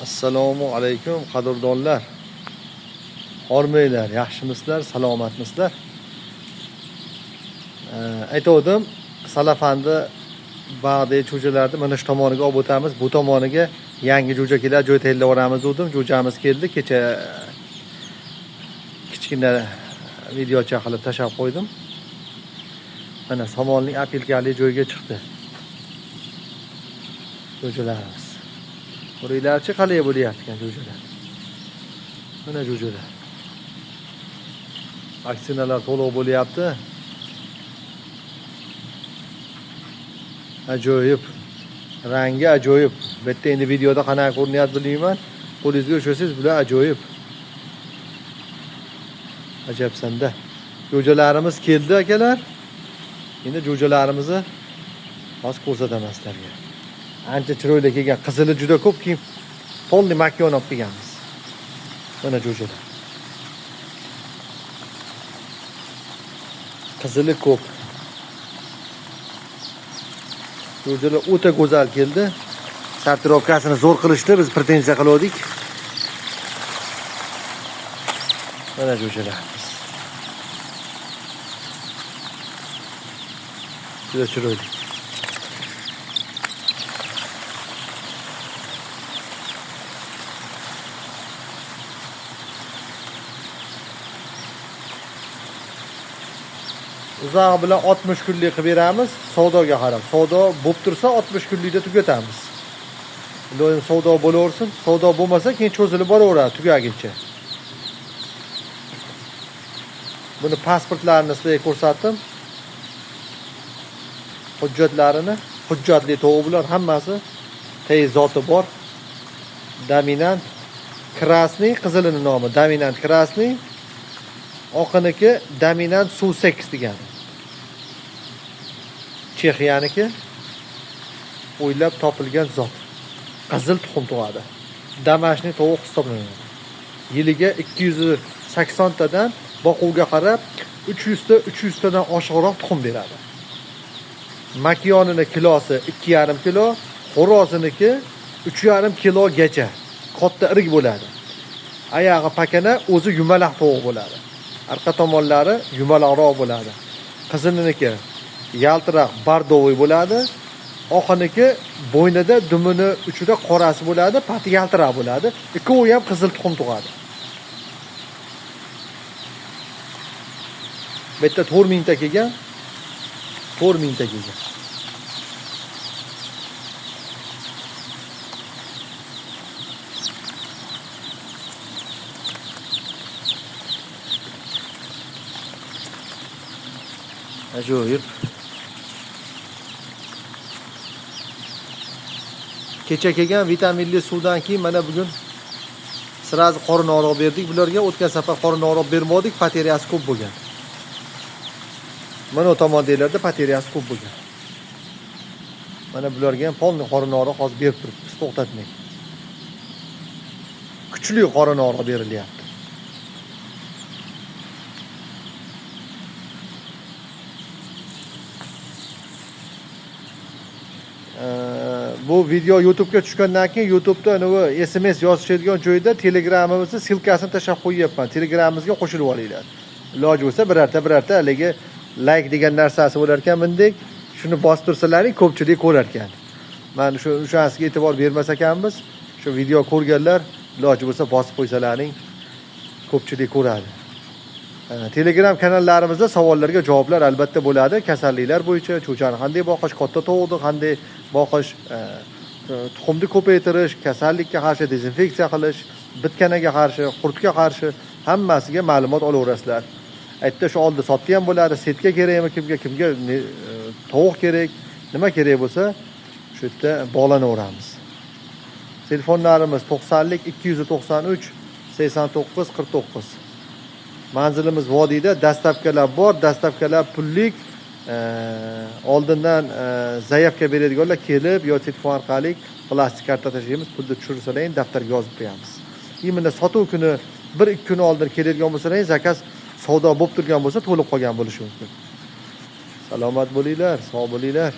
Assalomu alaykum qadrdonlar. Hormanglar, yaxshimisizlar, salomatmisizlar? Aytdim, Salafandi ba'zi jo'jalarni mana shu tomoniga olib o'tamiz. Bu tomoniga yangi jo'ja keladi, joy tayyorlayveramiz dedim. Jo'jamiz keldi. Kecha kichkina videocha qilib tashlab qo'ydim. Mana somonning apilkali joyga chiqdi. Jo'jalarimiz. Ko'ringlarchi qalay bo'layotgan jo'jalar. Mana jo'jalar. Aksinalar to'liq bo'lyapti. Ajoyib. Rangi ajoyib. Bu yerda endi videoda qanaqa ko'rinyapti bilmayman. Qo'lingizga o'shasiz, bular ajoyib. Ajabsanda. Jo'jalarimiz keldi akalar. Endi jo'jalarimizni hozir ko'rsataman sizlarga. Ancha chiroyli kelgan, qizili juda ko'p keyin polni makon olib kelganmiz. Mana jo'jalar. Qizili ko'p. Jo'jalar o'ta go'zal keldi. Sartirovkasini zo'r qilishdi, biz pretenziya qildik. Mana jo'jalar. Juda chiroyli. Uzog'i bilan 60 kunlik qilib beramiz, savdoga qarab. Savdo bo'lib tursa 60 kunlikda tugatamiz. Doim savdo bo'laversin, savdo bo'lmasa keyin cho'zilib boraveradi tugaguncha. Buni pasportlarini sizlarga ko'rsatdim. Hujjatlarini, hujjatli to'g'ri bular hammasi tez zoti bor. Dominant krasniy, qizilining nomi dominant krasniy. Oqiniki dominant Sussex degani. Chexiyaniki o'ylab topilgan zot. Qizil tuxum tug'adi. Damashniy tovuq hisoblanadi. Yiliga 280 tadan boquvga qarab 300 tadan oshiqroq tuxum beradi. Makiyonining kilosi 2,5 kilo, xo'roziniki 3,5 kilogacha katta irik bo'ladi. Oyog'i pakana, o'zi yumaloq tovuq bo'ladi. Arqa tomonlari yumaloqroq bo'ladi. Qizininiki yaltiroq bardovoy bo'ladi. Oqiniki bo'ynida dumini uchida qorasi bo'ladi, pati yaltiroq bo'ladi. Ikkovi ham qizil tuxum tug'adi. Bu yerda 4000 ta kelgan. 4000 ta kelgan. Ajoyib. Kecha kelgan vitaminli suvdan keyin mana bugun sirazi qorin og'riq berdik bularga. O'tgan safar qorin og'riq bermadik, pateriyasi ko'p bo'lgan. Mana o tomondagilarda pateriyasi ko'p bo'lgan. Mana bularga ham polni qorin og'riq hozir berib turibmiz, to'xtatmay. Kuchli qorin og'riq berilyapti. Bu video YouTube'ga tushgandan keyin YouTube'da SMS yozishadigan joyda Telegramimizni silkasini tashlab qo'yapman. Telegramimizga qo'shilib olinglar. Iloji bo'lsa birarta haligi like degan narsasi bo'lar ekan mendek, shuni bosib tursalaring ko'pchilik ko'rar ekan. Men shunisiga e'tibor bermas ekanmiz. Shu video ko'rganlar iloji bo'lsa bosib qo'ysalaring ko'pchilik ko'radi. Telegram kanallarimizda savollarga javoblar albatta bo'ladi. Kasalliklar bo'yicha, cho'chani qanday boqish, katta tovuqni qanday boqish, tuxumni ko'paytirish, kasallikka qarshi dezinfeksiya qilish, bitkanaga qarshi, qurtga qarshi hammasiga ma'lumot olaverasizlar. Aytda shu oldi sotdi ham bo'ladi, setka kerakmi, kimga tovuq kerak, nima kerak bo'lsa, shu yerda bog'lanaveramiz. Telefonlarimiz 90lik 293 89 49. Manzilimiz vodiyda, dastavkalar bor, dastavkalar pullik. Oldindan zaявка beradiganlar kelib yo telefon orqali plastik karta tashlaymiz, pulni tushirsalar, daftarga yozib qo'yamiz. Imini sotuv kuni 1-2 kun oldin keladigan bo'lsalar, zakaz savdo bo'lib turgan bo'lsa, to'lib qolgan bo'lishi mumkin. Salomat bo'linglar, sog' bo'linglar.